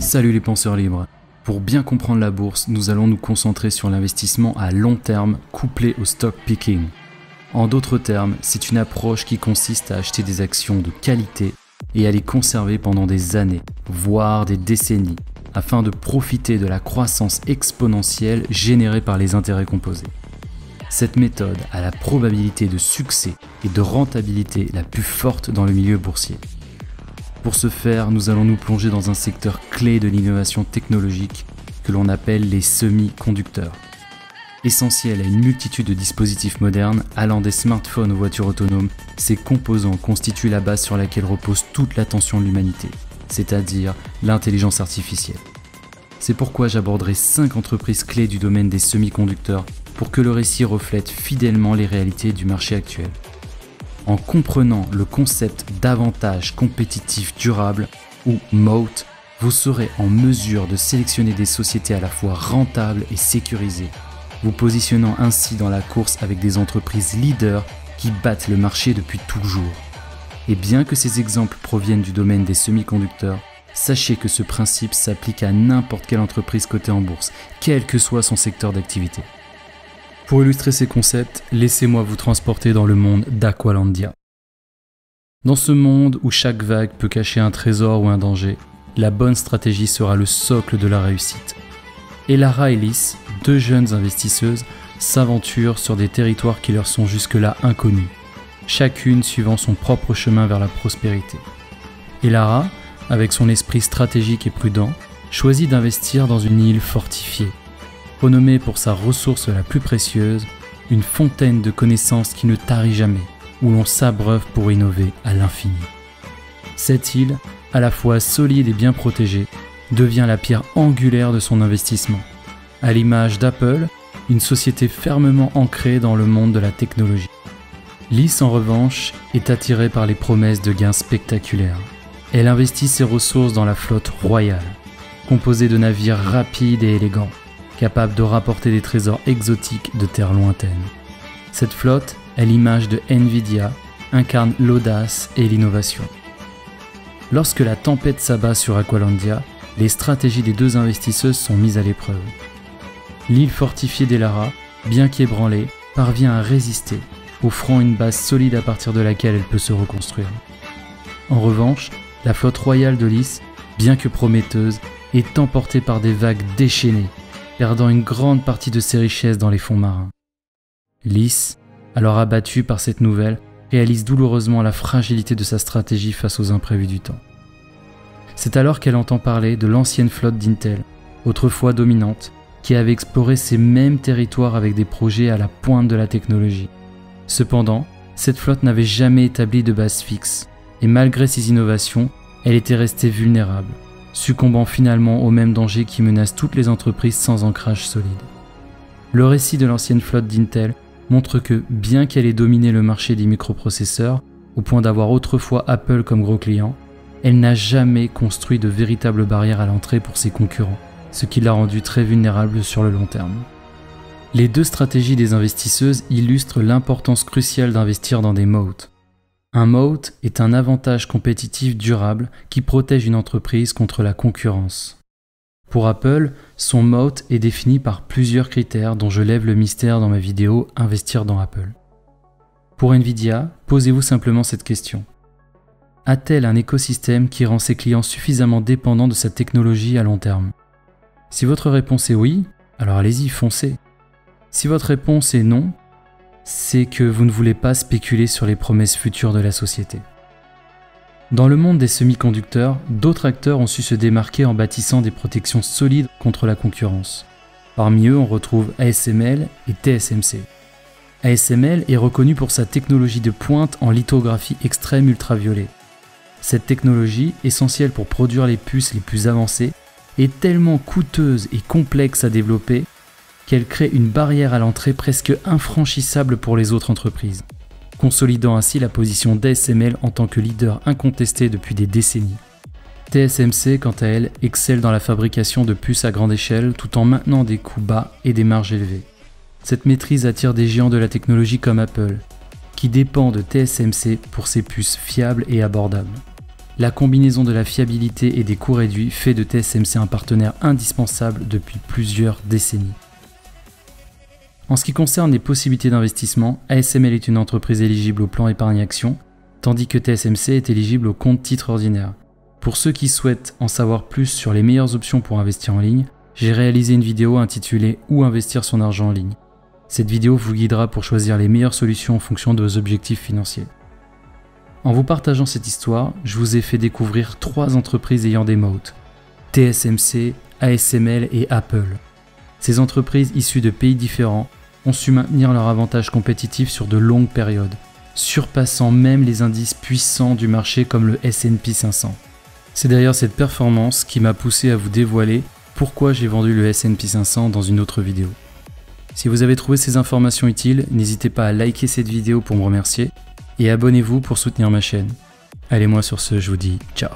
Salut les penseurs libres. Pour bien comprendre la bourse, nous allons nous concentrer sur l'investissement à long terme couplé au stock picking. En d'autres termes, c'est une approche qui consiste à acheter des actions de qualité et à les conserver pendant des années, voire des décennies, afin de profiter de la croissance exponentielle générée par les intérêts composés. Cette méthode a la probabilité de succès et de rentabilité la plus forte dans le milieu boursier. Pour ce faire, nous allons nous plonger dans un secteur clé de l'innovation technologique que l'on appelle les semi-conducteurs. Essentiel à une multitude de dispositifs modernes, allant des smartphones aux voitures autonomes, ces composants constituent la base sur laquelle repose toute l'attention de l'humanité, c'est-à-dire l'intelligence artificielle. C'est pourquoi j'aborderai 5 entreprises clés du domaine des semi-conducteurs pour que le récit reflète fidèlement les réalités du marché actuel. En comprenant le concept d'avantage compétitif durable, ou MOAT, vous serez en mesure de sélectionner des sociétés à la fois rentables et sécurisées, vous positionnant ainsi dans la course avec des entreprises leaders qui battent le marché depuis toujours. Et bien que ces exemples proviennent du domaine des semi-conducteurs, sachez que ce principe s'applique à n'importe quelle entreprise cotée en bourse, quel que soit son secteur d'activité. Pour illustrer ces concepts, laissez-moi vous transporter dans le monde d'Aqualandia. Dans ce monde où chaque vague peut cacher un trésor ou un danger, la bonne stratégie sera le socle de la réussite. Elara et Lys, 2 jeunes investisseuses, s'aventurent sur des territoires qui leur sont jusque-là inconnus, chacune suivant son propre chemin vers la prospérité. Elara, avec son esprit stratégique et prudent, choisit d'investir dans une île fortifiée, renommée pour sa ressource la plus précieuse, une fontaine de connaissances qui ne tarit jamais, où l'on s'abreuve pour innover à l'infini. Cette île, à la fois solide et bien protégée, devient la pierre angulaire de son investissement, à l'image d'Apple, une société fermement ancrée dans le monde de la technologie. Lys, en revanche, est attirée par les promesses de gains spectaculaires. Elle investit ses ressources dans la flotte royale, composée de navires rapides et élégants, capable de rapporter des trésors exotiques de terres lointaines. Cette flotte, à l'image de Nvidia, incarne l'audace et l'innovation. Lorsque la tempête s'abat sur Aqualandia, les stratégies des 2 investisseuses sont mises à l'épreuve. L'île fortifiée d'Elara, bien qu'ébranlée, parvient à résister, offrant une base solide à partir de laquelle elle peut se reconstruire. En revanche, la flotte royale de Lys, bien que prometteuse, est emportée par des vagues déchaînées, perdant une grande partie de ses richesses dans les fonds marins. Lys, alors abattue par cette nouvelle, réalise douloureusement la fragilité de sa stratégie face aux imprévus du temps. C'est alors qu'elle entend parler de l'ancienne flotte d'Intel, autrefois dominante, qui avait exploré ces mêmes territoires avec des projets à la pointe de la technologie. Cependant, cette flotte n'avait jamais établi de base fixe, et malgré ses innovations, elle était restée vulnérable, succombant finalement aux mêmes dangers qui menacent toutes les entreprises sans ancrage solide. Le récit de l'ancienne flotte d'Intel montre que, bien qu'elle ait dominé le marché des microprocesseurs, au point d'avoir autrefois Apple comme gros client, elle n'a jamais construit de véritables barrières à l'entrée pour ses concurrents, ce qui l'a rendue très vulnérable sur le long terme. Les 2 stratégies des investisseuses illustrent l'importance cruciale d'investir dans des MOAT. Un MOAT est un avantage compétitif durable qui protège une entreprise contre la concurrence. Pour Apple, son MOAT est défini par plusieurs critères dont je lève le mystère dans ma vidéo « Investir dans Apple ». Pour Nvidia, posez-vous simplement cette question. A-t-elle un écosystème qui rend ses clients suffisamment dépendants de sa technologie à long terme? Si votre réponse est oui, alors allez-y, foncez. Si votre réponse est non, c'est que vous ne voulez pas spéculer sur les promesses futures de la société. Dans le monde des semi-conducteurs, d'autres acteurs ont su se démarquer en bâtissant des protections solides contre la concurrence. Parmi eux, on retrouve ASML et TSMC. ASML est reconnu pour sa technologie de pointe en lithographie extrême ultraviolet. Cette technologie, essentielle pour produire les puces les plus avancées, est tellement coûteuse et complexe à développer qu'elle crée une barrière à l'entrée presque infranchissable pour les autres entreprises, consolidant ainsi la position d'ASML en tant que leader incontesté depuis des décennies. TSMC, quant à elle, excelle dans la fabrication de puces à grande échelle tout en maintenant des coûts bas et des marges élevées. Cette maîtrise attire des géants de la technologie comme Apple, qui dépend de TSMC pour ses puces fiables et abordables. La combinaison de la fiabilité et des coûts réduits fait de TSMC un partenaire indispensable depuis plusieurs décennies. En ce qui concerne les possibilités d'investissement, ASML est une entreprise éligible au plan épargne action, tandis que TSMC est éligible au compte titre ordinaire. Pour ceux qui souhaitent en savoir plus sur les meilleures options pour investir en ligne, j'ai réalisé une vidéo intitulée « Où investir son argent en ligne ». Cette vidéo vous guidera pour choisir les meilleures solutions en fonction de vos objectifs financiers. En vous partageant cette histoire, je vous ai fait découvrir 3 entreprises ayant des moats: TSMC, ASML et Apple. Ces entreprises issues de pays différents ont su maintenir leur avantage compétitif sur de longues périodes, surpassant même les indices puissants du marché comme le S&P 500. C'est d'ailleurs cette performance qui m'a poussé à vous dévoiler pourquoi j'ai vendu le S&P 500 dans une autre vidéo. Si vous avez trouvé ces informations utiles, n'hésitez pas à liker cette vidéo pour me remercier et abonnez-vous pour soutenir ma chaîne. Allez, moi sur ce, je vous dis ciao.